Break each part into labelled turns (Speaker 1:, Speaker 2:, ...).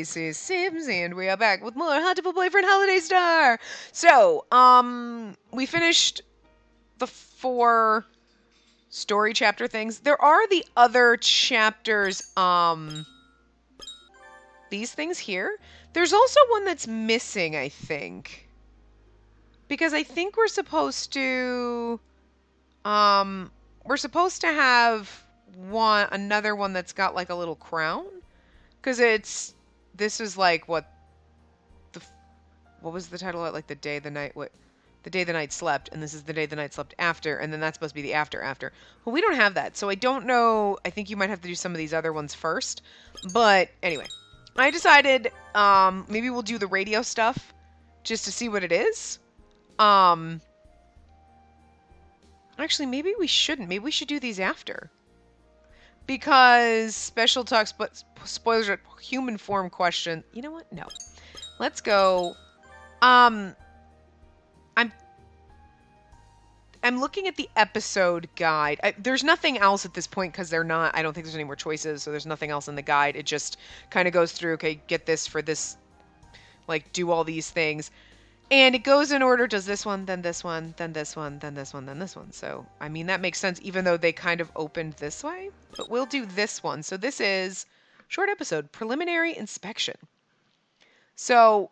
Speaker 1: Spacey Sims, and we are back with more Hatoful Boyfriend Holiday Star. So, we finished the 4 story chapter things. There are the other chapters, these things here. There's also one that's missing, I think. Because I think we're supposed to, have another one that's got like a little crown. Because this is like what was the title of it? Like the day the night slept, and this is the day the night slept after, and then that's supposed to be the after. Well, we don't have that, so I don't know. I think you might have to do some of these other ones first. But anyway, I decided maybe we'll do the radio stuff just to see what it is. Actually, maybe we shouldn't. Maybe we should do these after. Because special talks, but spoilers at human form question. You know what? No. Let's go. I'm looking at the episode guide. There's nothing else at this point because I don't think there's any more choices, so there's nothing else in the guide. It just kind of goes through, okay, get this for this, like, do all these things. And it goes in order, does this one, then this one, then this one, then this one, then this one. So, I mean, that makes sense, even though they kind of opened this way. But we'll do this one. So this is short episode, preliminary inspection. So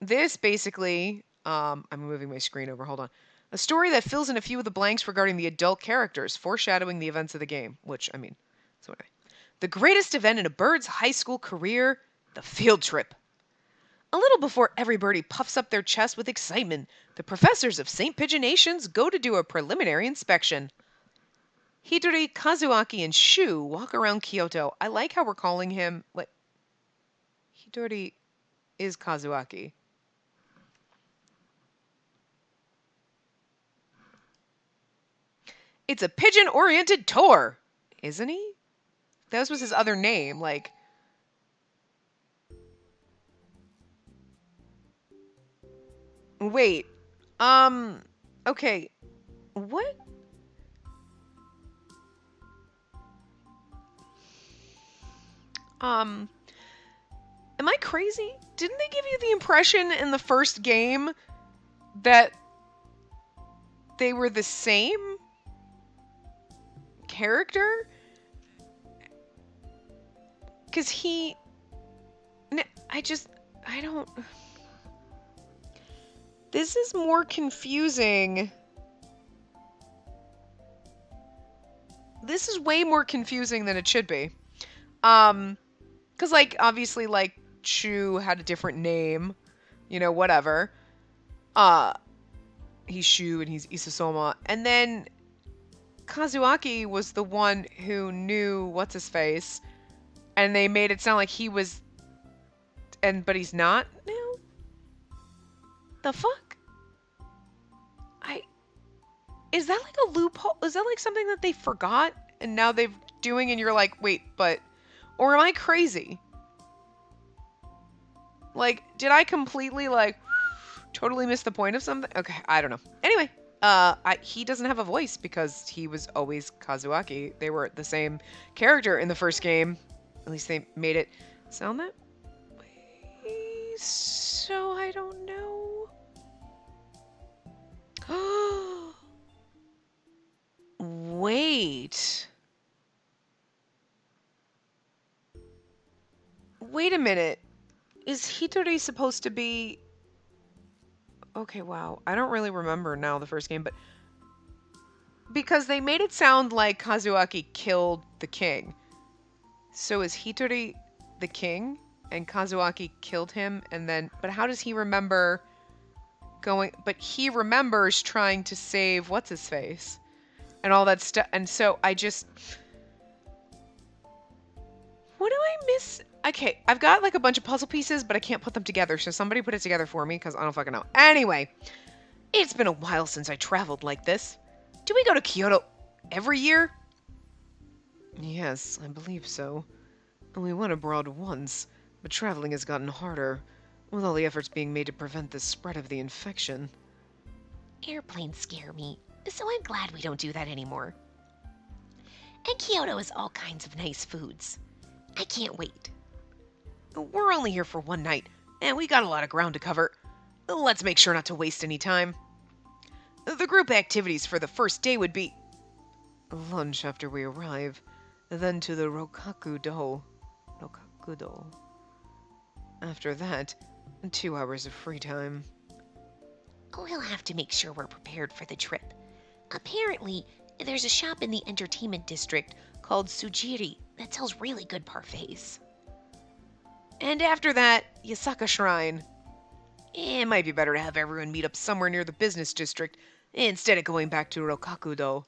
Speaker 1: this basically, I'm moving my screen over, hold on. A story that fills in a few of the blanks regarding the adult characters, foreshadowing the events of the game. Which, I mean, that's what the greatest event in a bird's high school career, the field trip. A little before every birdie puffs up their chest with excitement, the professors of St. Pigeonations go to do a preliminary inspection. Hidori, Kazuaki, and Shu walk around Kyoto. I like how we're calling him, like, Hidori is Kazuaki. It's a pigeon-oriented tour, isn't he? That was his other name, like... Wait, okay, what? Am I crazy? Didn't they give you the impression in the first game that they were the same character? Because I don't... This is more confusing. This is way more confusing than it should be. Because, like, obviously, like, Shu had a different name. You know, whatever. He's Shu and he's Isasoma. And then Kazuaki was the one who knew what's-his-face. And they made it sound like he was... But he's not now? The fuck? Is that like a loophole? Is that like something that they forgot and now they're doing and you're like, wait, but... Or am I crazy? Like, did I completely, like, totally miss the point of something? Okay, I don't know. Anyway, he doesn't have a voice because he was always Kazuaki. They were the same character in the first game. At least they made it sound that way. So I don't know. Wait. Wait a minute. Is Hitori supposed to be... Okay, wow. I don't really remember now the first game, but... Because they made it sound like Kazuaki killed the king. So is Hitori the king? And Kazuaki killed him and then... But how does he remember going... But he remembers trying to save what's-his-face. And all that stuff. And so I just... What do I miss? Okay, I've got like a bunch of puzzle pieces, but I can't put them together. So somebody put it together for me because I don't fucking know. Anyway, it's been a while since I traveled like this. Do we go to Kyoto every year? Yes, I believe so. We went abroad once, but traveling has gotten harder, with all the efforts being made to prevent the spread of the infection.
Speaker 2: Airplanes scare me, so I'm glad we don't do that anymore. And Kyoto has all kinds of nice foods. I can't wait.
Speaker 1: We're only here for one night, and we got a lot of ground to cover. Let's make sure not to waste any time. The group activities for the first day would be lunch after we arrive, then to the Rokakudo. Rokakudo. After that, 2 hours of free time.
Speaker 2: We'll have to make sure we're prepared for the trip. Apparently, there's a shop in the entertainment district called Sujiri that sells really good parfaits.
Speaker 1: And after that, Yasaka Shrine. It might be better to have everyone meet up somewhere near the business district instead of going back to Rokakudo.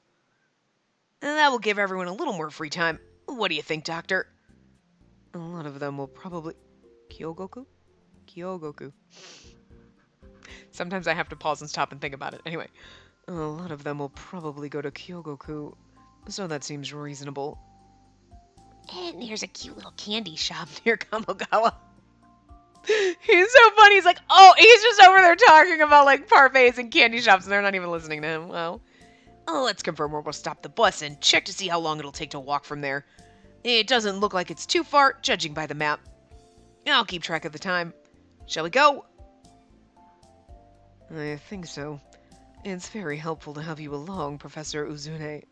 Speaker 1: That will give everyone a little more free time. What do you think, Doctor? A lot of them will probably... Kyogoku? Kyogoku. Sometimes I have to pause and stop and think about it. Anyway, a lot of them will probably go to Kyogoku, so that seems reasonable.
Speaker 2: And there's a cute little candy shop.
Speaker 1: Near Kamogawa. He's so funny. He's like, oh, he's just over there talking about like parfaits and candy shops, and they're not even listening to him. Well, let's confirm where we'll stop the bus and check to see how long it'll take to walk from there. It doesn't look like it's too far, judging by the map. I'll keep track of the time. Shall we go? I think so. It's very helpful to have you along, Professor Uzune.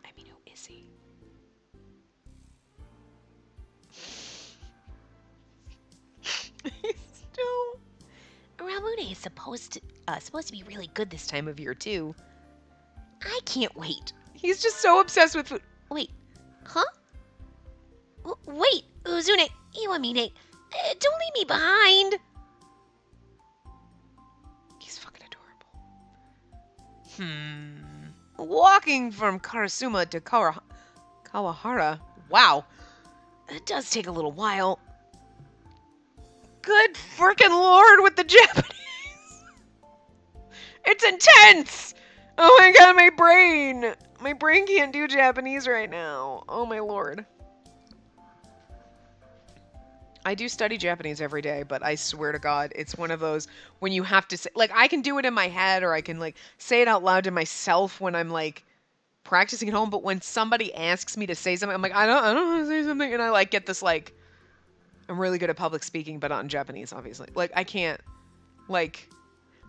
Speaker 1: I mean, who is he? He's still...
Speaker 2: Ramune is supposed to be really good this time of year, too.
Speaker 1: I can't wait. He's just so obsessed with food.
Speaker 2: Wait, huh? Wait, Uzune, Iwamine, don't leave me behind.
Speaker 1: He's fucking adorable. Walking from Karasuma to Kawahara. Wow. It does take a little while. Good frickin' lord with the Japanese. It's intense. Oh my god, my brain. My brain can't do Japanese right now. Oh my lord. I do study Japanese every day, but I swear to God, it's one of those when you have to say, like, I can do it in my head or I can, like, say it out loud to myself when I'm, like, practicing at home, but when somebody asks me to say something, I'm like, I don't know how to say something, and I, like, get this, like, I'm really good at public speaking, but not in Japanese, obviously. Like, I can't, like,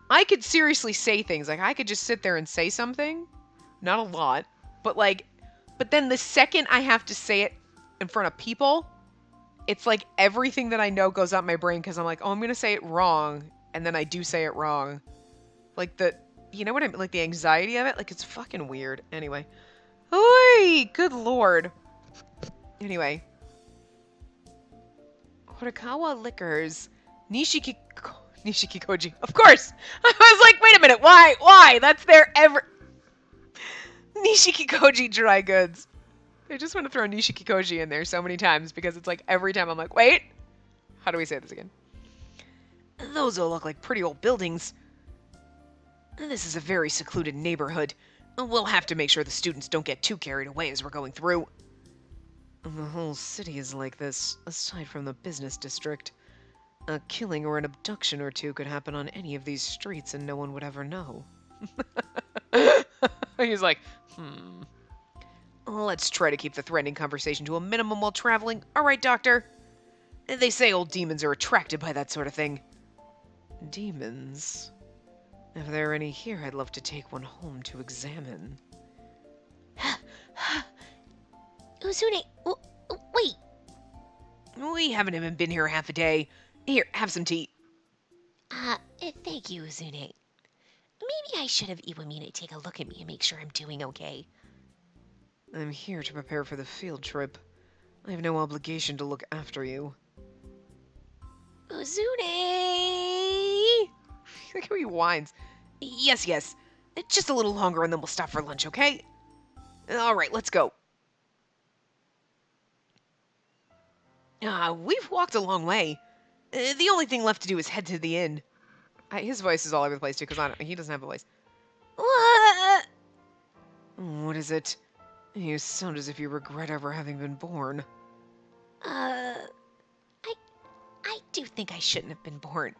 Speaker 1: I could seriously say things. Like, I could just sit there and say something. Not a lot, but, like, but then the second I have to say it in front of people, it's like everything that I know goes out my brain because I'm like, oh, I'm going to say it wrong. And then I do say it wrong. Like you know what I mean? Like the anxiety of it. Like it's fucking weird. Anyway. Oi! Good lord. Anyway. Horikawa Liquors. Nishikikoji. Of course! I was like, wait a minute. Why? Why? That's their Nishikikoji Dry Goods. I just want to throw Nishikikoji in there so many times because it's like every time I'm like, wait, how do we say this again? Those all look like pretty old buildings. This is a very secluded neighborhood. We'll have to make sure the students don't get too carried away as we're going through. The whole city is like this, aside from the business district. A killing or an abduction or two could happen on any of these streets and no one would ever know. He's like, Let's try to keep the threatening conversation to a minimum while traveling. All right, Doctor. They say old demons are attracted by that sort of thing. Demons? If there are any here, I'd love to take one home to examine.
Speaker 2: Uzune, wait.
Speaker 1: We haven't even been here half a day. Here, have some tea.
Speaker 2: Thank you, Uzune. Maybe I should have Iwamine take a look at me and make sure I'm doing okay.
Speaker 1: I'm here to prepare for the field trip. I have no obligation to look after you.
Speaker 2: Uzune!
Speaker 1: Look how he whines. Yes, yes. Just a little longer and then we'll stop for lunch, okay? Alright, let's go. We've walked a long way. The only thing left to do is head to the inn. His voice is all over the place, too, because he doesn't have a voice.
Speaker 2: What?
Speaker 1: What is it? You sound as if you regret ever having been born.
Speaker 2: I do think I shouldn't have been born.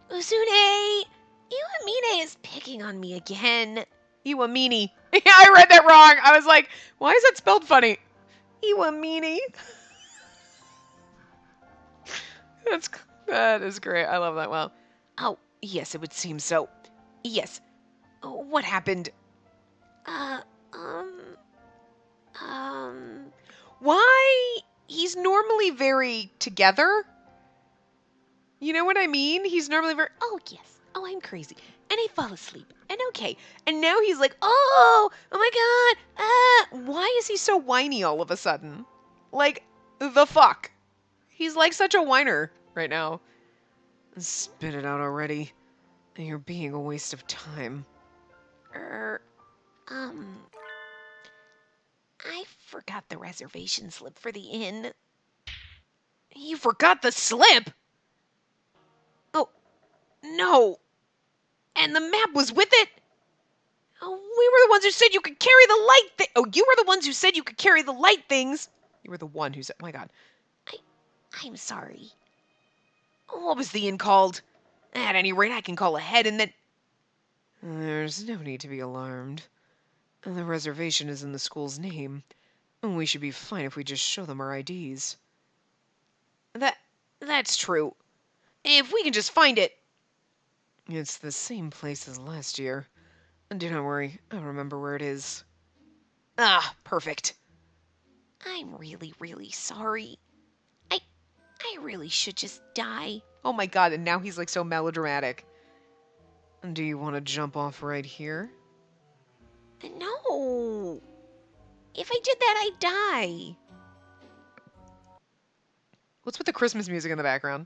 Speaker 2: Uzune! Iwamine is picking on me again.
Speaker 1: Iwamini. Yeah, I read that wrong. I was like, why is that spelled funny? Iwamini. That's that is great. I love that. Well, oh yes, it would seem so. Yes. What happened?
Speaker 2: Uh, um, um,
Speaker 1: Why? He's normally very together. You know what I mean? He's normally very.
Speaker 2: oh yes. Oh, I'm crazy. And I fall asleep. And okay.
Speaker 1: And now he's like, oh my god. Why is he so whiny all of a sudden? Like, the fuck? He's like such a whiner right now. Spit it out already. You're being a waste of time.
Speaker 2: Er, um, I forgot the reservation slip for the inn.
Speaker 1: You forgot the slip? Oh, no. And the map was with it? Oh, we were the ones who said you could carry the light Oh, you were the ones who said you could carry the light things. You were the one who said, oh my god.
Speaker 2: I'm sorry.
Speaker 1: What was the inn called? At any rate, I can call ahead and then... There's no need to be alarmed. The reservation is in the school's name. We should be fine if we just show them our IDs. That's true. If we can just find it. It's the same place as last year. Do not worry, I'll remember where it is. Ah, perfect.
Speaker 2: I'm really, really sorry. I really should just die.
Speaker 1: Oh my god, and now he's like so melodramatic. Do you want to jump off right here?
Speaker 2: No. If I did that, I'd die.
Speaker 1: What's with the Christmas music in the background?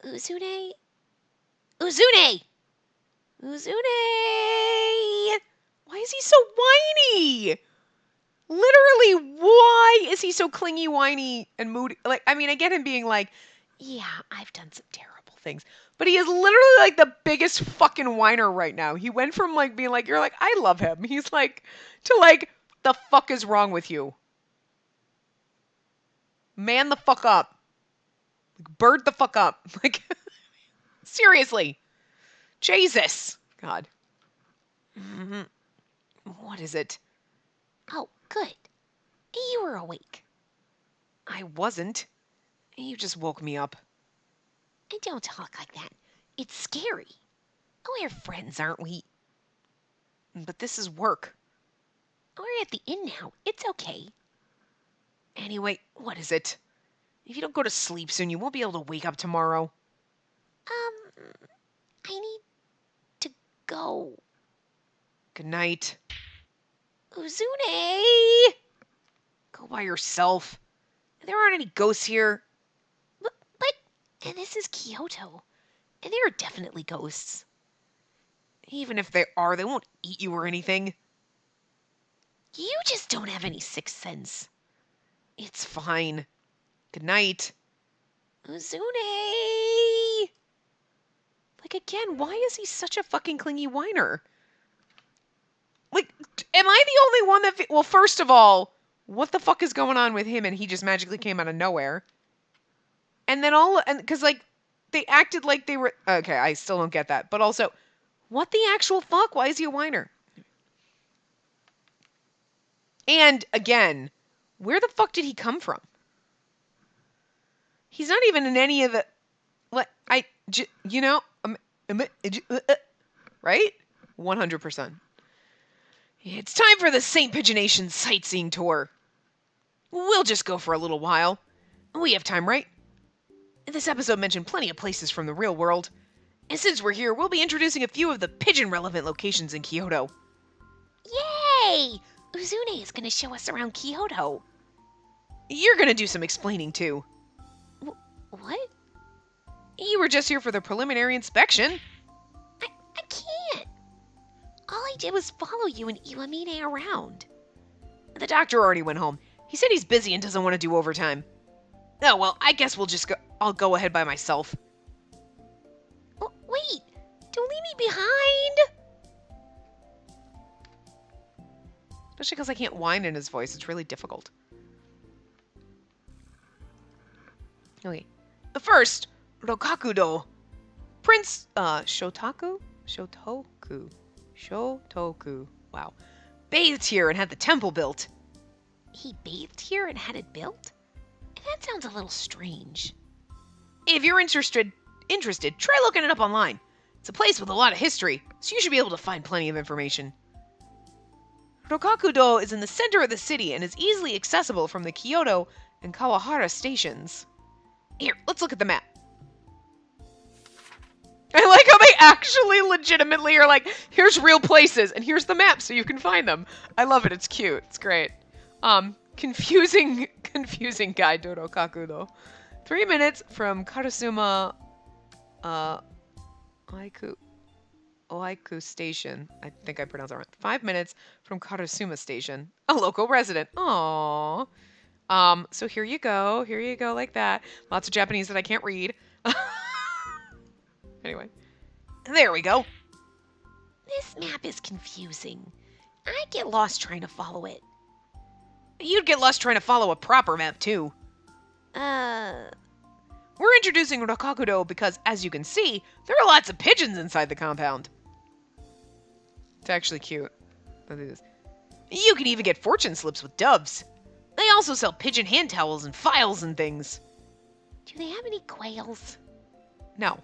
Speaker 2: Uzune? Uzune! Uzune!
Speaker 1: Why is he so whiny? Literally, why is he so clingy, whiny, and moody? Like, I mean, I get him being like, yeah, I've done some terrible things. But he is literally like the biggest fucking whiner right now. He went from like being like, you're like, I love him. He's like, to like, the fuck is wrong with you? Man the fuck up. Like, bird the fuck up. Like, seriously. Jesus. God. Mm-hmm. What is it?
Speaker 2: Oh, good. You were awake.
Speaker 1: I wasn't. You just woke me up.
Speaker 2: And don't talk like that. It's scary. We're friends, aren't we?
Speaker 1: But this is work.
Speaker 2: We're at the inn now. It's okay.
Speaker 1: Anyway, what is it? If you don't go to sleep soon, you won't be able to wake up tomorrow.
Speaker 2: I need to go.
Speaker 1: Good night.
Speaker 2: Uzune!
Speaker 1: Go by yourself. There aren't any ghosts here.
Speaker 2: But and this is Kyoto. And there are definitely ghosts.
Speaker 1: Even if they are, they won't eat you or anything.
Speaker 2: You just don't have any sixth sense.
Speaker 1: It's fine. Good night.
Speaker 2: Uzune!
Speaker 1: Like, again, why is he such a fucking clingy whiner? Like, am I the only one that... Well, first of all, what the fuck is going on with him and he just magically came out of nowhere? And then because, like, they acted like they were... Okay, I still don't get that. But also, what the actual fuck? Why is he a whiner? And, again, where the fuck did he come from? He's not even in any of the... Like, you know... right? 100%. It's time for the St. Pigeonation sightseeing tour. We'll just go for a little while. We have time, right? This episode mentioned plenty of places from the real world. And since we're here, we'll be introducing a few of the pigeon-relevant locations in Kyoto.
Speaker 2: Yay! Uzune is going to show us around Kyoto.
Speaker 1: You're going to do some explaining, too.
Speaker 2: What?
Speaker 1: You were just here for the preliminary inspection.
Speaker 2: I can't. All I did was follow you and Iwamine around.
Speaker 1: The doctor already went home. He said he's busy and doesn't want to do overtime. Oh, well, I guess we'll just go. I'll go ahead by myself.
Speaker 2: Oh, wait! Don't leave me behind!
Speaker 1: Especially because I can't whine in his voice. It's really difficult. Okay. First, Rokakudo. Prince, Shotoku? Shotoku. Wow. Bathed here and had the temple built.
Speaker 2: He bathed here and had it built? That sounds a little strange.
Speaker 1: If you're interested, try looking it up online. It's a place with a lot of history, so you should be able to find plenty of information. Rokakudo is in the center of the city and is easily accessible from the Kyoto and Kawahara stations. Here, let's look at the map. I like how they actually legitimately are like, here's real places, and here's the map so you can find them. I love it. It's cute. It's great. Confusing guide to Rokakudo. 3 minutes from Karasuma, Oiku Station. I think I pronounced that right. 5 minutes from Karasuma Station. A local resident. Aww. So here you go. Here you go like that. Lots of Japanese that I can't read. Anyway. There we go.
Speaker 2: This map is confusing. I get lost trying to follow it.
Speaker 1: You'd get lost trying to follow a proper map, too. We're introducing Rokakudo because, as you can see, there are lots of pigeons inside the compound. It's actually cute. You can even get fortune slips with doves. They also sell pigeon hand towels and files and things.
Speaker 2: Do they have any quails?
Speaker 1: No.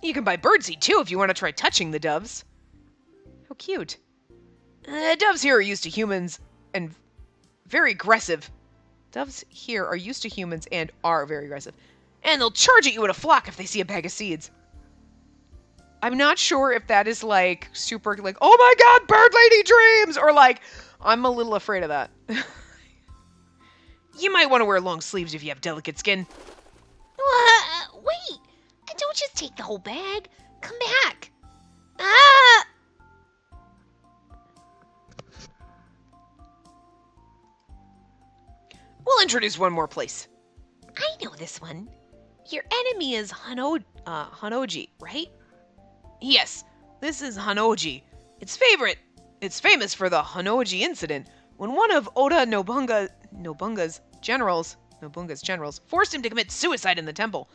Speaker 1: You can buy birdseed, too, if you want to try touching the doves. How cute. Doves here are used to humans and very aggressive. Doves here are used to humans and are very aggressive. And they'll charge at you in a flock if they see a bag of seeds. I'm not sure if that is like super like, oh my god, bird lady dreams! Or like, I'm a little afraid of that. You might want to wear long sleeves if you have delicate skin.
Speaker 2: Wait! Don't just take the whole bag. Come back. Ah!
Speaker 1: We'll introduce one more place.
Speaker 2: I know this one. Your enemy is Hanoji, right?
Speaker 1: Yes, this is Hanoji. It's famous for the Hanoji incident, when one of Oda Nobunaga's generals forced him to commit suicide in the temple.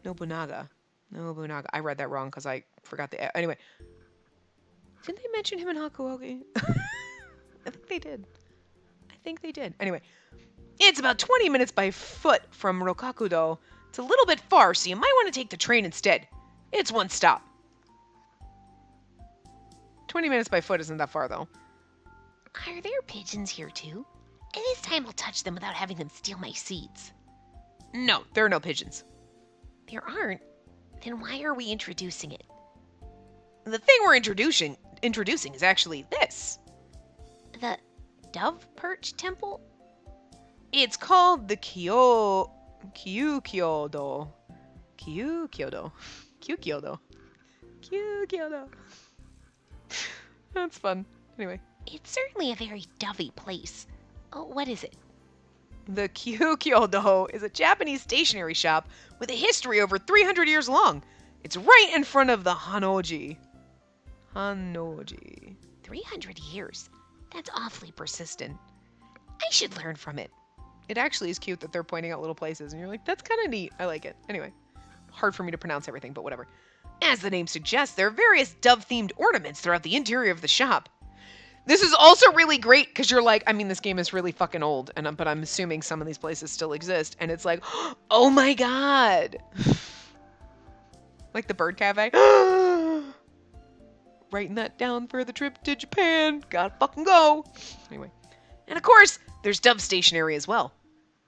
Speaker 1: Nobunaga. I read that wrong because I forgot the... Anyway. Didn't they mention him in Hakuoki? I think they did. Anyway. It's about 20 minutes by foot from Rokakudo. It's a little bit far, so you might want to take the train instead. It's one stop. 20 minutes by foot isn't that far, though.
Speaker 2: Are there pigeons here, too? And this time I'll touch them without having them steal my seeds.
Speaker 1: No, there are no pigeons.
Speaker 2: There aren't? Then why are we introducing it?
Speaker 1: The thing we're introducing is actually this.
Speaker 2: The Dove Perch Temple?
Speaker 1: It's called the Kyukyodo. That's fun. Anyway.
Speaker 2: It's certainly a very dovey place. Oh, what is it?
Speaker 1: The Kyukyodo is a Japanese stationery shop with a history over 300 years long. It's right in front of the Hanoji.
Speaker 2: 300 years? That's awfully persistent. I should learn from it.
Speaker 1: It actually is cute that they're pointing out little places, and you're like, that's kind of neat. I like it. Anyway, hard for me to pronounce everything, but whatever. As the name suggests, there are various dove-themed ornaments throughout the interior of the shop. This is also really great because you're like, I mean, this game is really fucking old, but I'm assuming some of these places still exist, and it's like, oh my god! Like the Bird Cafe. Writing that down for the trip to Japan. Gotta fucking go. Anyway. And of course, there's Dove stationery as well.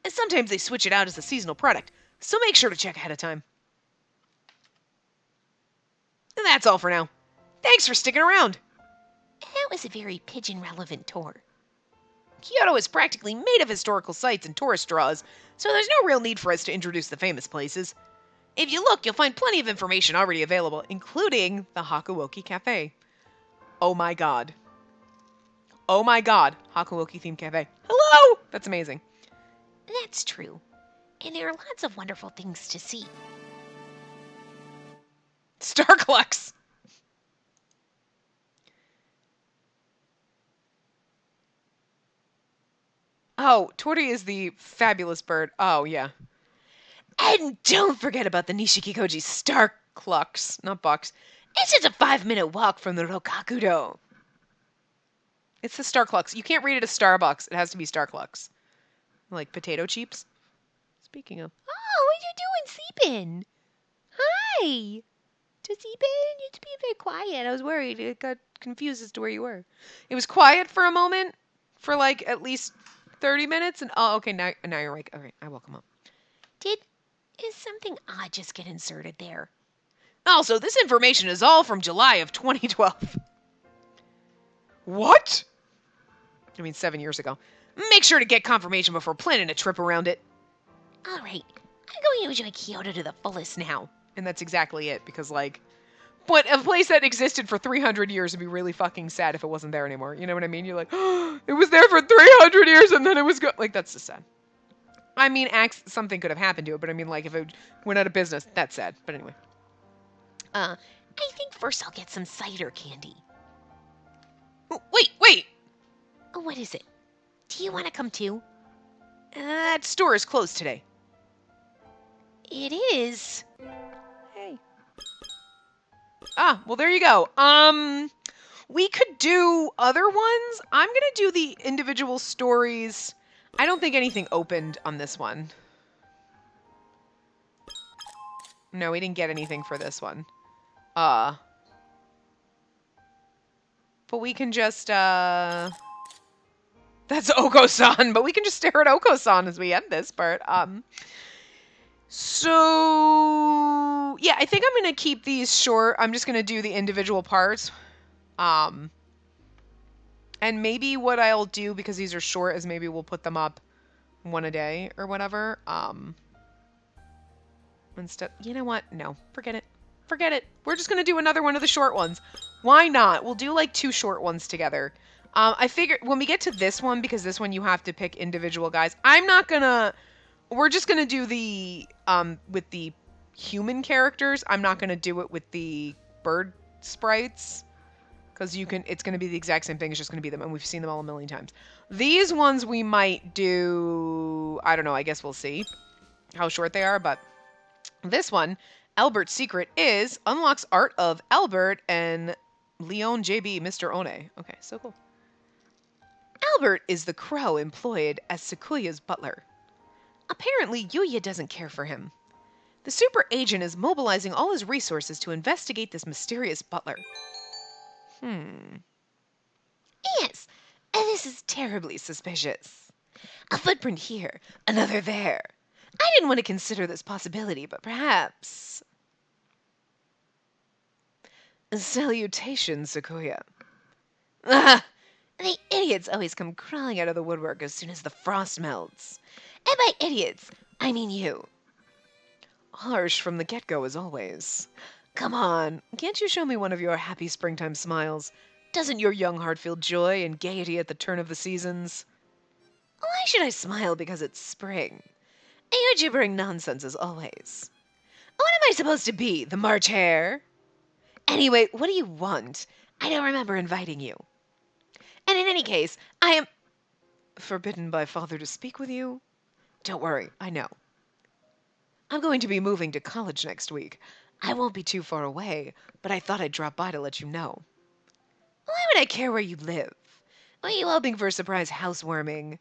Speaker 1: And sometimes they switch it out as a seasonal product, so make sure to check ahead of time. And that's all for now. Thanks for sticking around.
Speaker 2: That was a very pigeon-relevant tour.
Speaker 1: Kyoto is practically made of historical sites and tourist draws, so there's no real need for us to introduce the famous places. If you look, you'll find plenty of information already available, including the Hakuoki Cafe. Oh my god. Oh my god, Hakuoki themed cafe. Hello! That's amazing.
Speaker 2: That's true. And there are lots of wonderful things to see.
Speaker 1: Starclux! Oh, Tori is the fabulous bird. Oh, yeah. And don't forget about the Nishikikoji Starclux, not box. It's just a 5-minute walk from the Rokakudo. It's the Starclux. You can't read it as Starbucks. It has to be Starclux. Like potato chips. Speaking of.
Speaker 2: Oh, what you doing, sleeping? Hi. Just sleeping? You're being very quiet. I was worried. I got confused as to where you were.
Speaker 1: It was quiet for a moment, for like at least 30 minutes, and oh, okay, now you're like, okay, I will come up.
Speaker 2: Is something odd just get inserted there?
Speaker 1: Also, this information is all from July of 2012. What? I mean, 7 years ago. Make sure to get confirmation before planning a trip around it.
Speaker 2: All right, I'm going to enjoy Kyoto to the fullest now.
Speaker 1: And that's exactly it, because, like, but a place that existed for 300 years would be really fucking sad if it wasn't there anymore. You know what I mean? You're like, oh, it was there for 300 years and then it was like, that's just sad. I mean, something could have happened to it, but I mean, like, if it went out of business, that's sad. But anyway.
Speaker 2: I think first I'll get some cider candy.
Speaker 1: Oh, wait!
Speaker 2: Oh, what is it? Do you want to come too?
Speaker 1: That store is closed today.
Speaker 2: It is.
Speaker 1: Hey. Ah, well, there you go. We could do other ones. I'm gonna do the individual stories. I don't think anything opened on this one. No, we didn't get anything for this one. But we can just, that's Oko-san, but we can just stare at Oko-san as we end this part. So, yeah, I think I'm going to keep these short. I'm just going to do the individual parts. And maybe what I'll do, because these are short, is maybe we'll put them up one a day or whatever. Instead, you know what? No, forget it. Forget it. We're just going to do another one of the short ones. Why not? We'll do like 2 short ones together. I figured when we get to this one, because this one you have to pick individual guys, we're just going to do the, with the human characters. I'm not going to do it with the bird sprites. Because it's going to be the exact same thing. It's just going to be them. And we've seen them all a million times. These ones we might do, I don't know. I guess we'll see how short they are. But this one, Albert's secret is unlocks art of Albert and Leon JB, Mr. One. Okay, so cool. Albert is the crow employed as Sakuya's butler. Apparently, Yuya doesn't care for him. The super agent is mobilizing all his resources to investigate this mysterious butler.
Speaker 2: Yes, and this is terribly suspicious. A footprint here, another there. I didn't want to consider this possibility, but perhaps...
Speaker 1: Salutations, Sakuya.
Speaker 2: Ah, the idiots always come crawling out of the woodwork as soon as the frost melts. And by idiots, I mean you.
Speaker 1: Harsh from the get-go as always. Come on, can't you show me one of your happy springtime smiles? Doesn't your young heart feel joy and gaiety at the turn of the seasons?
Speaker 2: Why should I smile because it's spring? And you're gibbering nonsense as always. What am I supposed to be, the March hare? Anyway, what do you want? I don't remember inviting you. And in any case, I am...
Speaker 1: Forbidden by father to speak with you? Don't worry, I know. I'm going to be moving to college next week. I won't be too far away, but I thought I'd drop by to let you know.
Speaker 2: Why would I care where you live?
Speaker 1: Are you hoping for a surprise housewarming?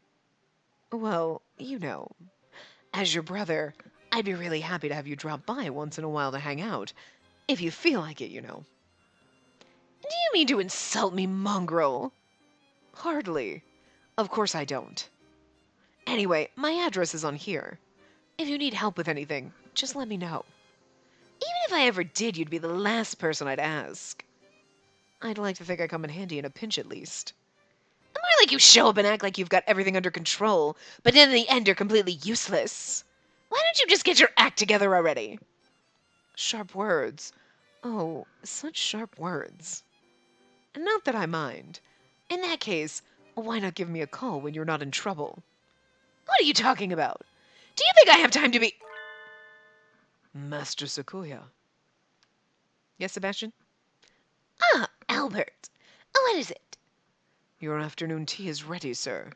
Speaker 1: Well, you know. As your brother, I'd be really happy to have you drop by once in a while to hang out. If you feel like it, you know.
Speaker 2: Do you mean to insult me, mongrel?
Speaker 1: Hardly. Of course I don't. Anyway, my address is on here. If you need help with anything, just let me know.
Speaker 2: Even if I ever did, you'd be the last person I'd ask.
Speaker 1: I'd like to think I come in handy in a pinch at least.
Speaker 2: More like you show up and act like you've got everything under control, but in the end you're completely useless. Why don't you just get your act together already?
Speaker 1: Sharp words. Oh, such sharp words. Not that I mind. In that case, why not give me a call when you're not in trouble?
Speaker 2: What are you talking about? Do you think I have time to be...
Speaker 1: Master Sakuya. Yes, Sebastian?
Speaker 2: Ah, Albert. What is it?
Speaker 1: Your afternoon tea is ready, sir.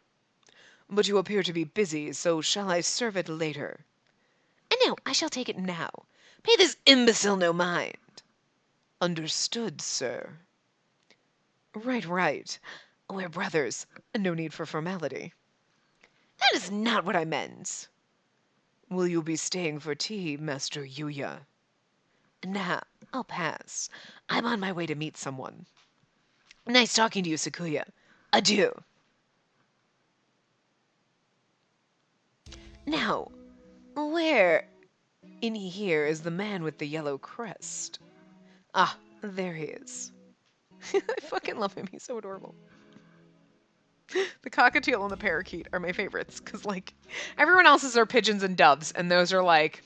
Speaker 1: But you appear to be busy, so shall I serve it later?
Speaker 2: No, I shall take it now. Pay this imbecile no mind.
Speaker 1: Understood, sir. Right. We're brothers. No need for formality.
Speaker 2: That is not what I meant.
Speaker 1: Will you be staying for tea, Master Yuya?
Speaker 2: Nah, I'll pass. I'm on my way to meet someone. Nice talking to you, Sakuya. Adieu. Now, where in here is the man with the yellow crest? Ah, there he is.
Speaker 1: I fucking love him. He's so adorable. The cockatiel and the parakeet are my favorites because, like, everyone else's are pigeons and doves, and those are, like,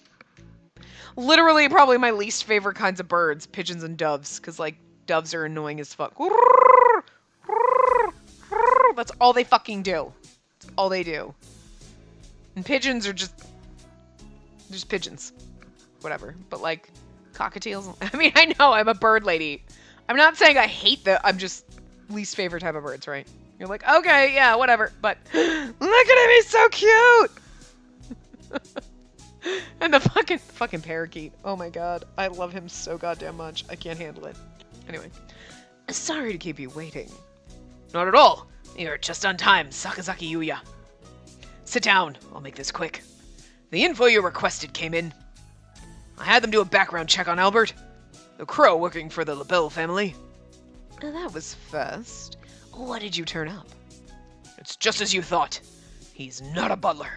Speaker 1: literally probably my least favorite kinds of birds, pigeons and doves, because, like, doves are annoying as fuck. That's all they fucking do. That's all they do. And pigeons are just pigeons. Whatever. But, like, cockatiels, I mean, I know I'm a bird lady. I'm not saying I hate I'm just least favorite type of birds, right? You're like, okay, yeah, whatever. But look at him, he's so cute. And the fucking parakeet. Oh my god, I love him so goddamn much. I can't handle it. Anyway,
Speaker 2: Sorry to keep you waiting.
Speaker 1: not at all. You're just on time, Sakazaki Yuya. Sit down. I'll make this quick. The info you requested came in. I had them do a background check on Albert, the crow working for the LaBelle family.
Speaker 2: That was fast. What did you turn up?
Speaker 1: It's just as you thought. He's not a butler.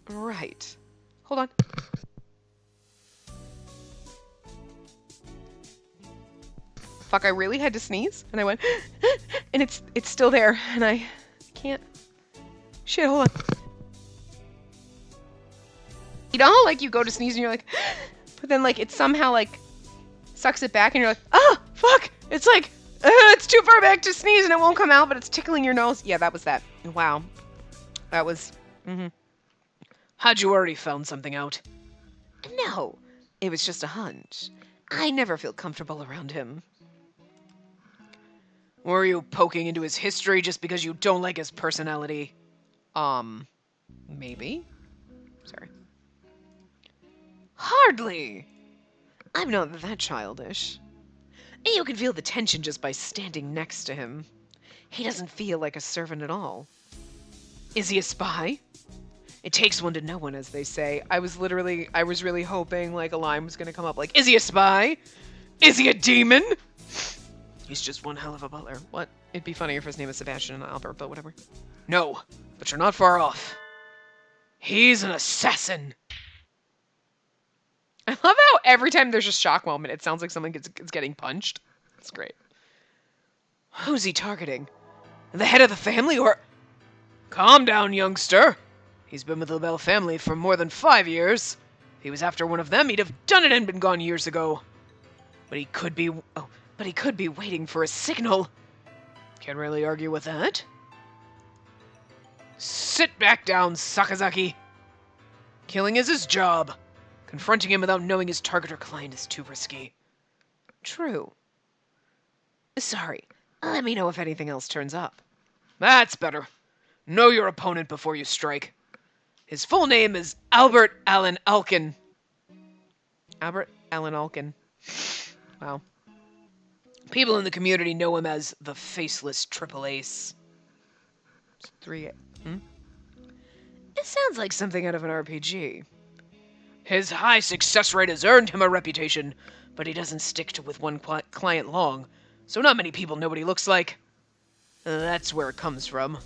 Speaker 2: Right. Hold on. Fuck, I really had to sneeze, and I went, and it's still there, and I can't. Shit, hold on. You know how, like, you go to sneeze and you're like, but then, like, it somehow, like, sucks it back, and you're like, oh, fuck! It's like, it's too far back to sneeze, and it won't come out, but it's tickling your nose. Yeah, that was that. Wow. That was,
Speaker 1: Had you already found something out?
Speaker 2: No, it was just a hunch. I never feel comfortable around him.
Speaker 1: Were you poking into his history just because you don't like his personality?
Speaker 2: Maybe? Sorry. Hardly! I'm not that childish. You can feel the tension just by standing next to him. He doesn't feel like a servant at all.
Speaker 1: Is he a spy?
Speaker 2: It takes one to know one, as they say.
Speaker 1: I was really hoping, like, a line was gonna come up like, is he a spy? Is he a demon?
Speaker 2: He's just one hell of a butler.
Speaker 1: What? It'd be funnier if his name was Sebastian and Albert, but whatever. No, but you're not far off. He's an assassin. I love how every time there's a shock moment, it sounds like someone is getting punched. It's great.
Speaker 2: Who's he targeting? The head of the family, or...
Speaker 1: Calm down, youngster. He's been with the LaBelle family for more than 5 years. If he was after one of them, he'd have done it and been gone years ago. But he could be... Oh, but he could be waiting for a signal. Can't really argue with that. Sit back down, Sakazaki. Killing is his job. Confronting him without knowing his target or client is too risky.
Speaker 2: True. Sorry. Let me know if anything else turns up.
Speaker 1: That's better. Know your opponent before you strike. His full name is Albert Allen Alkin.
Speaker 2: Albert Allen Alkin.
Speaker 1: Wow. People in the community know him as the Faceless Triple Ace.
Speaker 2: It's 3. It sounds like something out of an RPG.
Speaker 1: His high success rate has earned him a reputation, but he doesn't stick with one client long, so not many people know what he looks like. That's where it comes from.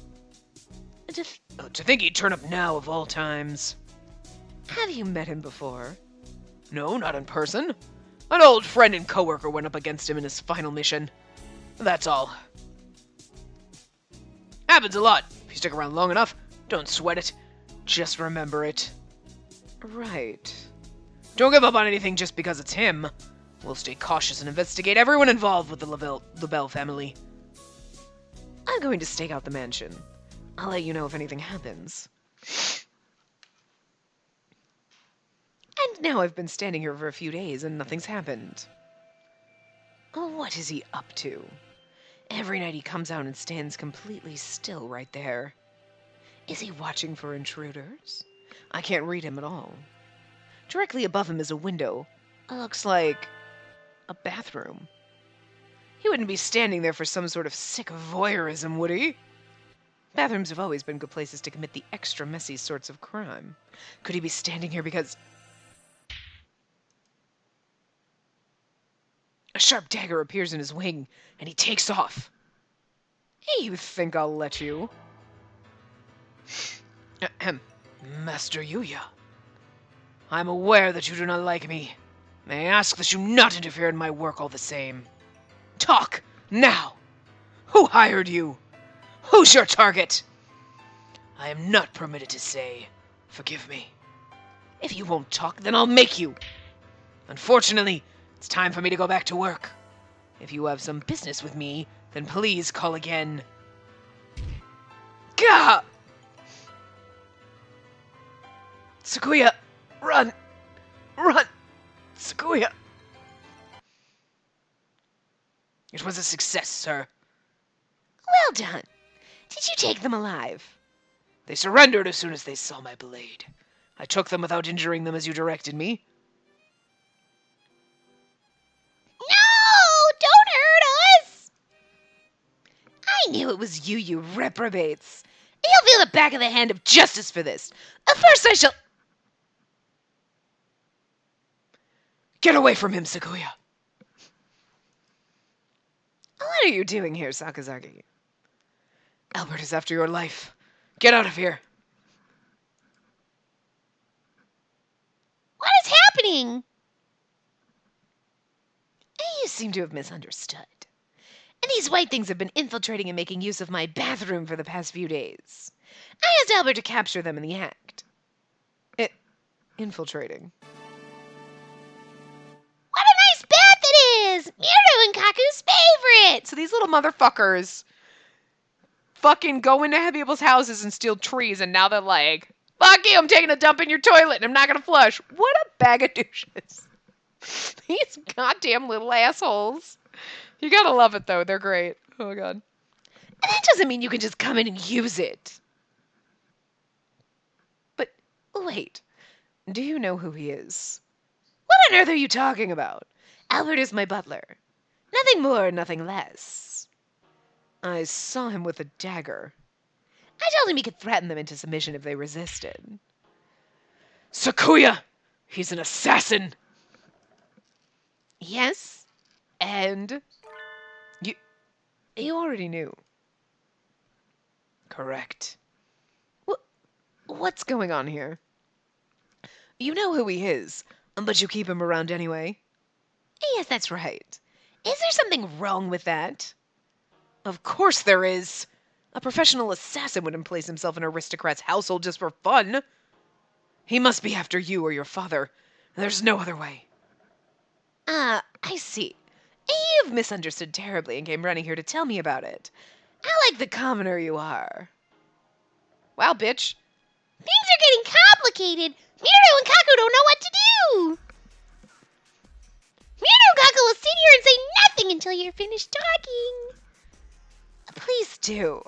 Speaker 1: To think he'd turn up now of all times.
Speaker 2: Have you met him before?
Speaker 1: No, not in person. An old friend and coworker went up against him in his final mission. That's all. Happens a lot. If you stick around long enough, don't sweat it. Just remember it.
Speaker 2: Right.
Speaker 1: Don't give up on anything just because it's him. We'll stay cautious and investigate everyone involved with the LaBelle family.
Speaker 2: I'm going to stake out the mansion. I'll let you know if anything happens. And now I've been standing here for a few days and nothing's happened. What is he up to? Every night he comes out and stands completely still right there. Is he watching for intruders? I can't read him at all. Directly above him is a window. Looks like a bathroom. He wouldn't be standing there for some sort of sick voyeurism, would he?
Speaker 1: Bathrooms have always been good places to commit the extra messy sorts of crime. Could he be standing here because... A sharp dagger appears in his wing, and he takes off. Hey, you think I'll let you? Ahem. Master Yuya. I'm aware that you do not like me. May I ask that you not interfere in my work all the same? Talk, now! Who hired you? Who's your target? I am not permitted to say. Forgive me. If you won't talk, then I'll make you. Unfortunately, it's time for me to go back to work. If you have some business with me, then please call again. Gah! Sakuya, run! Run! Sakuya! It was a success, sir.
Speaker 2: Well done. Did you take them alive?
Speaker 1: They surrendered as soon as they saw my blade. I took them without injuring them as you directed me.
Speaker 2: No! Don't hurt us! I knew it was you, you reprobates. You'll feel the back of the hand of justice for this. First I shall...
Speaker 1: Get away from him, Sakuya!
Speaker 2: What are you doing here, Sakazaki?
Speaker 1: Albert is after your life. Get out of here.
Speaker 2: What is happening? You seem to have misunderstood. And these white things have been infiltrating and making use of my bathroom for the past few days. I asked Albert to capture them in the act.
Speaker 1: Infiltrating.
Speaker 2: What a nice bath it is! Miru and Kaku's favorite!
Speaker 1: So these little motherfuckers fucking go into people's houses and steal trees, and now they're like, fuck you, I'm taking a dump in your toilet and I'm not gonna flush. What a bag of douches. These goddamn little assholes. You gotta love it, though. They're great. Oh, God.
Speaker 2: And that doesn't mean you can just come in and use it.
Speaker 1: But, wait. Do you know who he is?
Speaker 2: What on earth are you talking about? Albert is my butler. Nothing more, nothing less.
Speaker 1: I saw him with a dagger.
Speaker 2: I told him he could threaten them into submission if they resisted.
Speaker 1: Sakuya! He's an assassin!
Speaker 2: Yes?
Speaker 1: And... You already knew. Correct. What's going on here? You know who he is, but you keep him around anyway.
Speaker 2: Yes, that's right. Is there something wrong with that?
Speaker 1: Of course there is. A professional assassin wouldn't place himself in an aristocrat's household just for fun. He must be after you or your father. There's no other way.
Speaker 2: I see. You've misunderstood terribly and came running here to tell me about it. I like the commoner you are.
Speaker 1: Wow, bitch.
Speaker 2: Things are getting complicated. Miru and Kaku don't know what to do. Miru and Kaku will sit here and say nothing until you're finished talking.
Speaker 1: Please do.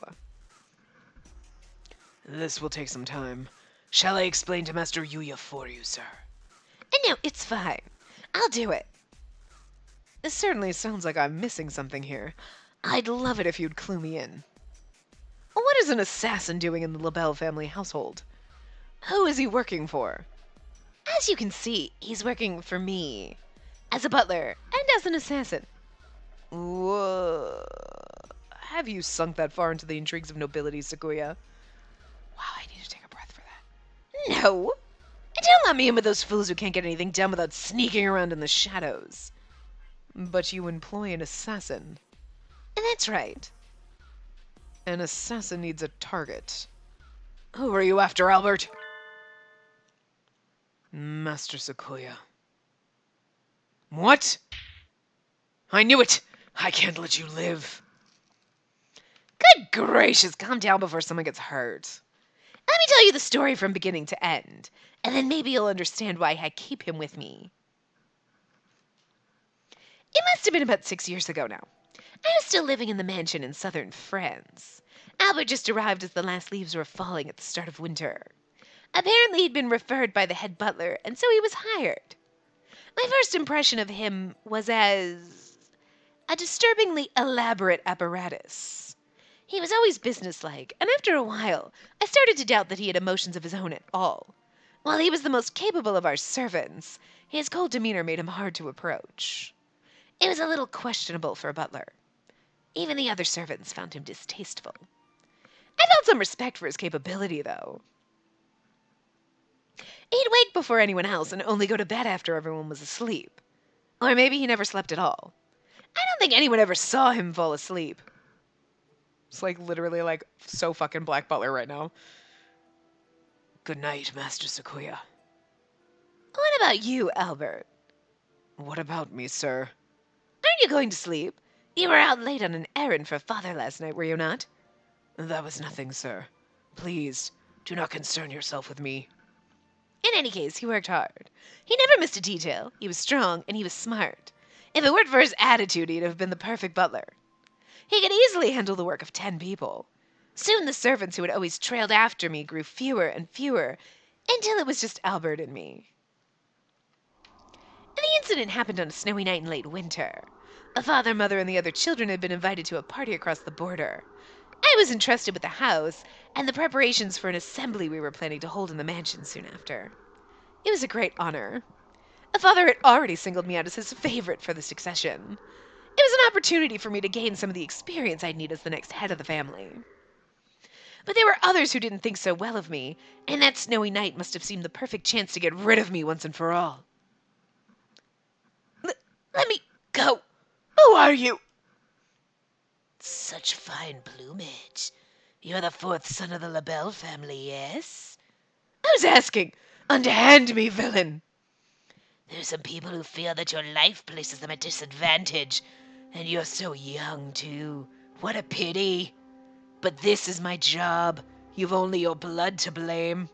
Speaker 1: This will take some time. Shall I explain to Master Yuya for you, sir?
Speaker 2: No, it's fine. I'll do it.
Speaker 1: This certainly sounds like I'm missing something here. I'd love it if you'd clue me in. What is an assassin doing in the LaBelle family household? Who is he working for?
Speaker 2: As you can see, he's working for me. As a butler and as an assassin.
Speaker 1: Whoa. Have you sunk that far into the intrigues of nobility, Sakuya? Wow, I need to take a breath for that.
Speaker 2: No. And don't let me in with those fools who can't get anything done without sneaking around in the shadows.
Speaker 1: But you employ an assassin.
Speaker 2: And that's right.
Speaker 1: An assassin needs a target. Who are you after, Albert? Master Sakuya. What? I knew it! I can't let you live.
Speaker 2: Good gracious, calm down before someone gets hurt. Let me tell you the story from beginning to end, and then maybe you'll understand why I keep him with me. It must have been about 6 years ago now. I was still living in the mansion in southern France. Albert just arrived as the last leaves were falling at the start of winter. Apparently he'd been referred by the head butler, and so he was hired. My first impression of him was as a disturbingly elaborate apparatus. He was always businesslike, and after a while, I started to doubt that he had emotions of his own at all. While he was the most capable of our servants, his cold demeanor made him hard to approach. It was a little questionable for a butler. Even the other servants found him distasteful. I felt some respect for his capability, though. He'd wake before anyone else and only go to bed after everyone was asleep. Or maybe he never slept at all. I don't think anyone ever saw him fall asleep.
Speaker 1: It's like literally like so fucking Black Butler right now. Good night, Master Sequoia.
Speaker 2: What about you, Albert?
Speaker 1: What about me, sir?
Speaker 2: Aren't you going to sleep? You were out late on an errand for Father last night, were you not?
Speaker 1: That was nothing, sir. Please, do not concern yourself with me.
Speaker 2: In any case, he worked hard. He never missed a detail. He was strong, and he was smart. If it weren't for his attitude, he'd have been the perfect butler. He could easily handle the work of 10 people. Soon the servants who had always trailed after me grew fewer and fewer, until it was just Albert and me. The incident happened on a snowy night in late winter. A father, mother, and the other children had been invited to a party across the border. I was entrusted with the house and the preparations for an assembly we were planning to hold in the mansion soon after. It was a great honor. A father had already singled me out as his favorite for the succession. It was an opportunity for me to gain some of the experience I'd need as the next head of the family. But there were others who didn't think so well of me, and that snowy night must have seemed the perfect chance to get rid of me once and for all. Let me go.
Speaker 1: Who are you?
Speaker 2: Such fine plumage. You're the 4th son of the LaBelle family, yes?
Speaker 1: I was asking. Unhand me, villain.
Speaker 2: There's some people who feel that your life places them at disadvantage. And you're so young, too. What a pity. But this is my job. You've only your blood to blame.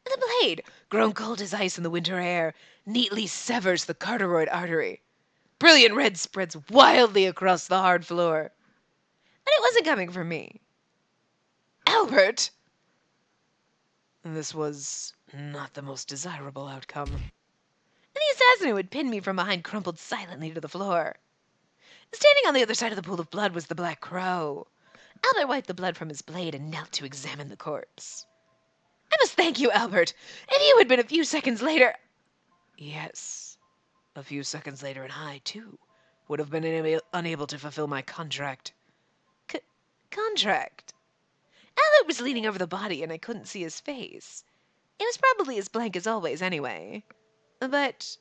Speaker 2: The blade, grown cold as ice in the winter air, neatly severs the carotid artery. Brilliant red spreads wildly across the hard floor. And it wasn't coming from me. Albert! This was not the most desirable outcome. And the assassin who had pinned me from behind crumpled silently to the floor. Standing on the other side of the pool of blood was the Black Crow. Albert wiped the blood from his blade and knelt to examine the corpse. I must thank you, Albert. If you had been a few seconds later...
Speaker 1: Yes, a few seconds later, and I, too, would have been unable to fulfill my contract.
Speaker 2: Contract? Albert was leaning over the body, and I couldn't see his face. It was probably as blank as always, anyway. But,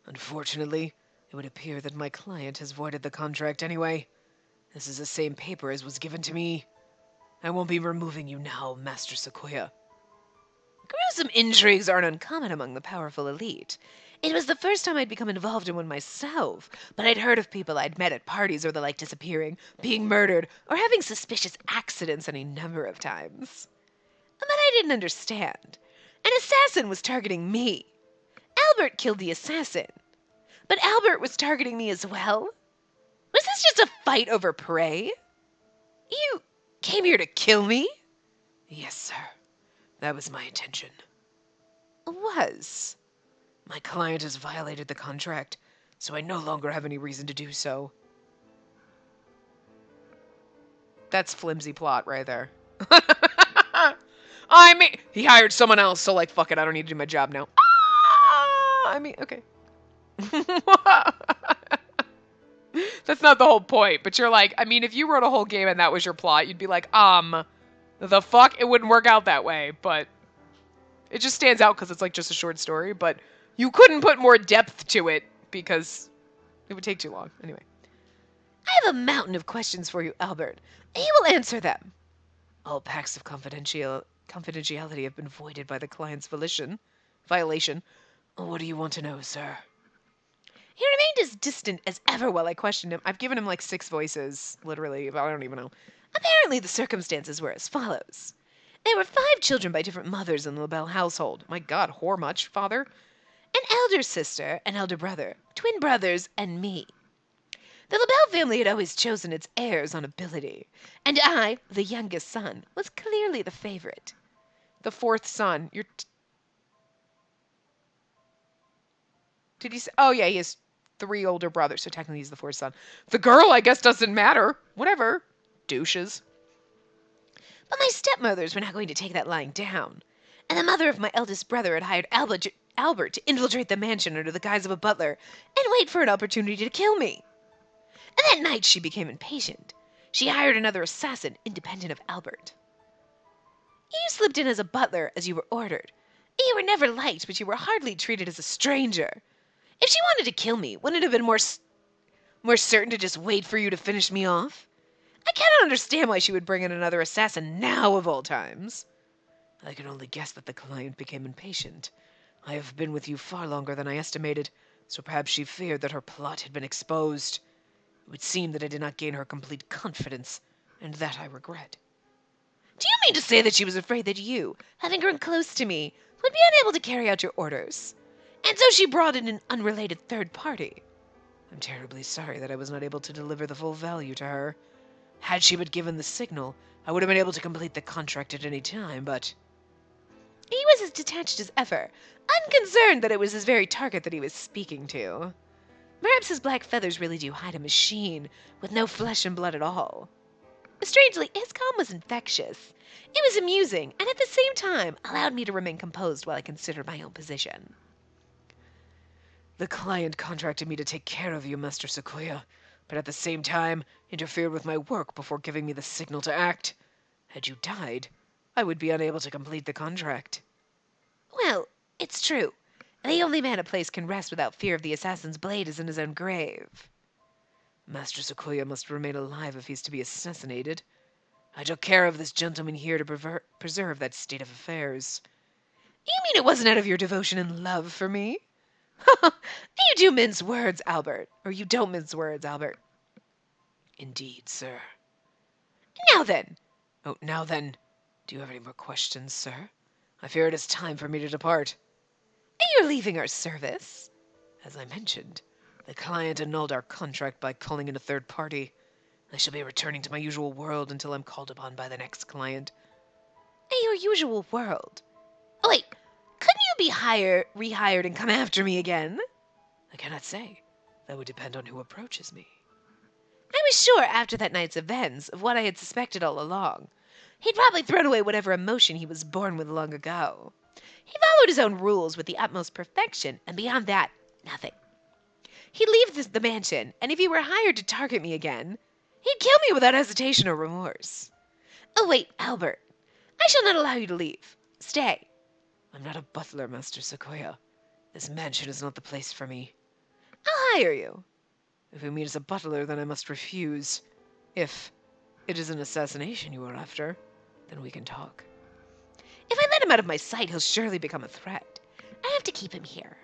Speaker 1: unfortunately, it would appear that my client has voided the contract anyway. This is the same paper as was given to me. I won't be removing you now, Master Sequoia.
Speaker 2: Gruesome intrigues aren't uncommon among the powerful elite. It was the first time I'd become involved in one myself, but I'd heard of people I'd met at parties or the like disappearing, being murdered, or having suspicious accidents any number of times. But I didn't understand. An assassin was targeting me. Albert killed the assassin. But Albert was targeting me as well? Was this just a fight over prey? You came here to kill me?
Speaker 1: Yes, sir. That was my intention.
Speaker 2: Was?
Speaker 1: My client has violated the contract, so I no longer have any reason to do so. That's flimsy plot right there. I mean, he hired someone else, so like, fuck it, I don't need to do my job now. I mean, okay. That's not the whole point, but you're like, I mean, if you wrote a whole game and that was your plot, you'd be like, the fuck? It wouldn't work out that way, but it just stands out because it's like just a short story, but you couldn't put more depth to it because it would take too long. Anyway.
Speaker 2: I have a mountain of questions for you, Albert. You will answer them.
Speaker 1: All pacts of confidentiality have been voided by the client's violation. What do you want to know, sir?
Speaker 2: He remained as distant as ever while I questioned him. I've given him like 6 voices, literally, but I don't even know. Apparently the circumstances were as follows. There were 5 children by different mothers in the LaBelle household.
Speaker 1: My God, whore much, father?
Speaker 2: An elder sister, an elder brother, twin brothers, and me. The LaBelle family had always chosen its heirs on ability, and I, the youngest son, was clearly the favorite.
Speaker 1: The 4th son. Did he say? Oh, yeah, he has 3 older brothers, so technically he's the 4th son. The girl, I guess, doesn't matter. Whatever. Douches.
Speaker 2: But my stepmothers were not going to take that lying down. And the mother of my eldest brother had hired Albert to infiltrate the mansion under the guise of a butler and wait for an opportunity to kill me. And that night she became impatient. She hired another assassin independent of Albert. You slipped in as a butler as you were ordered. You were never liked, but you were hardly treated as a stranger. If she wanted to kill me, wouldn't it have been more certain to just wait for you to finish me off? I cannot understand why she would bring in another assassin now of all times.
Speaker 1: I can only guess that the client became impatient. I have been with you far longer than I estimated, so perhaps she feared that her plot had been exposed. It would seem that I did not gain her complete confidence, and that I regret.
Speaker 2: Do you mean to say that she was afraid that you, having grown close to me, would be unable to carry out your orders? And so she brought in an unrelated third party?
Speaker 1: I'm terribly sorry that I was not able to deliver the full value to her. Had she but given the signal, I would have been able to complete the contract at any time, but...
Speaker 2: He was as detached as ever, unconcerned that it was his very target that he was speaking to. Perhaps his black feathers really do hide a machine, with no flesh and blood at all. Strangely, his calm was infectious. It was amusing, and at the same time allowed me to remain composed while I considered my own position.
Speaker 1: The client contracted me to take care of you, Master Sequoia, but at the same time interfered with my work before giving me the signal to act. Had you died, I would be unable to complete the contract.
Speaker 2: Well, it's true. The only man a place can rest without fear of the assassin's blade is in his own grave.
Speaker 1: Master Sequoia must remain alive if he's to be assassinated. I took care of this gentleman here to preserve that state of affairs.
Speaker 2: You mean it wasn't out of your devotion and love for me? You do mince words, Albert. Or you don't mince words, Albert.
Speaker 1: Indeed, sir.
Speaker 2: Now then.
Speaker 1: Oh, now then. Do you have any more questions, sir? I fear it is time for me to depart.
Speaker 2: You're leaving our service?
Speaker 1: As I mentioned, the client annulled our contract by calling in a third party. I shall be returning to my usual world until I'm called upon by the next client.
Speaker 2: Your usual world? Oh, wait. Couldn't you be rehired and come after me again?
Speaker 1: I cannot say. That would depend on who approaches me.
Speaker 2: I was sure after that night's events of what I had suspected all along. He'd probably thrown away whatever emotion he was born with long ago. He followed his own rules with the utmost perfection, and beyond that, nothing. He'd leave the mansion, and if he were hired to target me again, he'd kill me without hesitation or remorse. Oh, wait, Albert. I shall not allow you to leave. Stay.
Speaker 1: I'm not a butler, Master Sequoia. This mansion is not the place for me.
Speaker 2: I'll hire you.
Speaker 1: If you mean as a butler, then I must refuse. If it is an assassination you are after, then we can talk.
Speaker 2: If I let him out of my sight, he'll surely become a threat. I have to keep him here.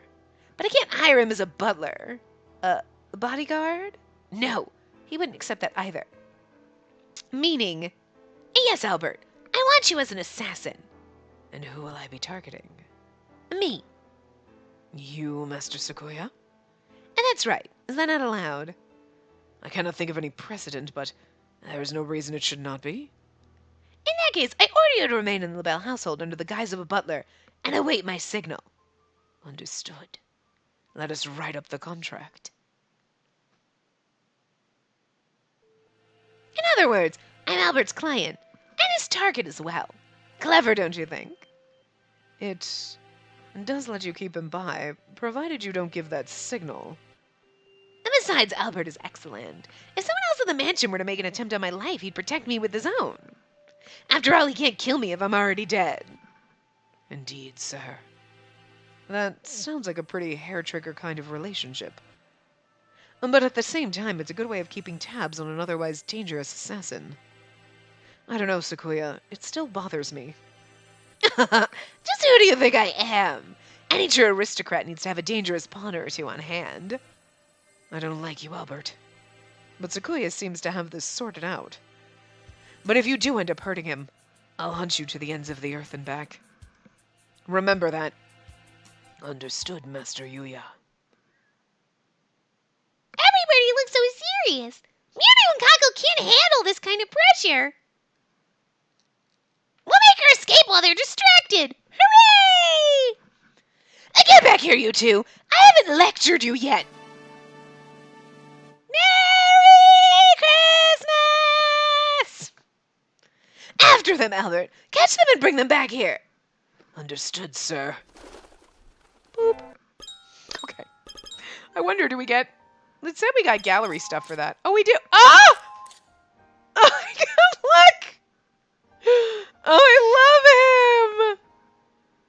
Speaker 2: But I can't hire him as a butler. A bodyguard? No, he wouldn't accept that either. Meaning, yes, Albert, I want you as an assassin.
Speaker 1: And who will I be targeting?
Speaker 2: Me.
Speaker 1: You, Master Sequoia?
Speaker 2: And that's right. Is that not allowed?
Speaker 1: I cannot think of any precedent, but there is no reason it should not be.
Speaker 2: In that case, I order you to remain in the LaBelle household under the guise of a butler and await my signal.
Speaker 1: Understood. Let us write up the contract.
Speaker 2: In other words, I'm Albert's client, and his target as well. Clever, don't you think?
Speaker 1: It does let you keep him by, provided you don't give that signal.
Speaker 2: And besides, Albert is excellent. If someone else in the mansion were to make an attempt on my life, he'd protect me with his own. After all, he can't kill me if I'm already dead.
Speaker 1: Indeed, sir. That sounds like a pretty hair-trigger kind of relationship. But at the same time, it's a good way of keeping tabs on an otherwise dangerous assassin. I don't know, Sequoia. It still bothers me.
Speaker 2: Just who do you think I am? Any true aristocrat needs to have a dangerous pawn or two on hand.
Speaker 1: I don't like you, Albert. But Sequoia seems to have this sorted out. But if you do end up hurting him, I'll hunt you to the ends of the earth and back. Remember that. Understood, Master Yuya.
Speaker 2: Everybody looks so serious. Mewtwo and Kako can't handle this kind of pressure. We'll make her escape while they're distracted. Hooray! Get back here, you two! I haven't lectured you yet! Merry Christmas! After them, Albert! Catch them and bring them back here! Understood, sir.
Speaker 1: Boop. Okay. I wonder, do we get... Let's say we got gallery stuff for that. Oh, we do. Oh! Oh my god, look! Oh, I love him!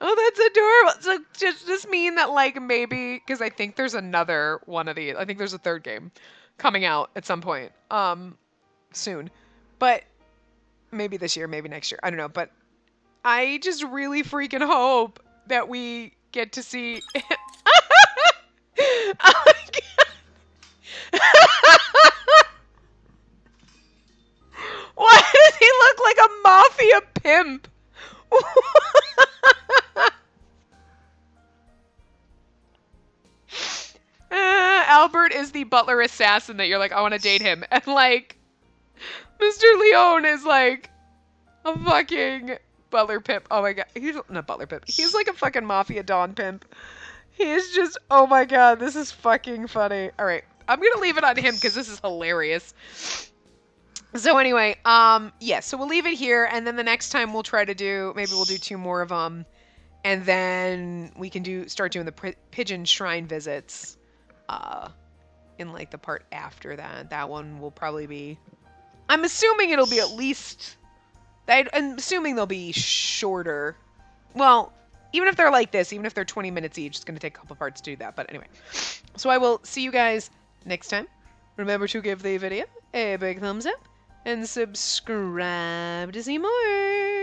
Speaker 1: Oh, that's adorable. So does this mean that, like, maybe... Because I think there's another one of these. I think there's a third game coming out at some point. Soon. But maybe this year, maybe next year. I don't know. But I just really freaking hope that we get to see... Oh my god! Why does he look like a mafia pimp? Albert is the butler assassin that you're like, I want to date him. And like, Mr. Leone is like a fucking butler pimp. Oh my god. He's not butler pimp. He's like a fucking mafia don pimp. He's just, oh my god, this is fucking funny. All right. I'm going to leave it on him because this is hilarious. So anyway, yeah, so we'll leave it here, and then the next time we'll try to do, maybe we'll do 2 more of them, and then we can start doing the pigeon shrine visits, in like the part after that. That one will probably be, I'm assuming it'll be at least, I'm assuming they'll be shorter. Well, even if they're like this, even if they're 20 minutes each, it's going to take a couple parts to do that, but anyway. So I will see you guys next time. Remember to give the video a big thumbs up, and subscribe to see more.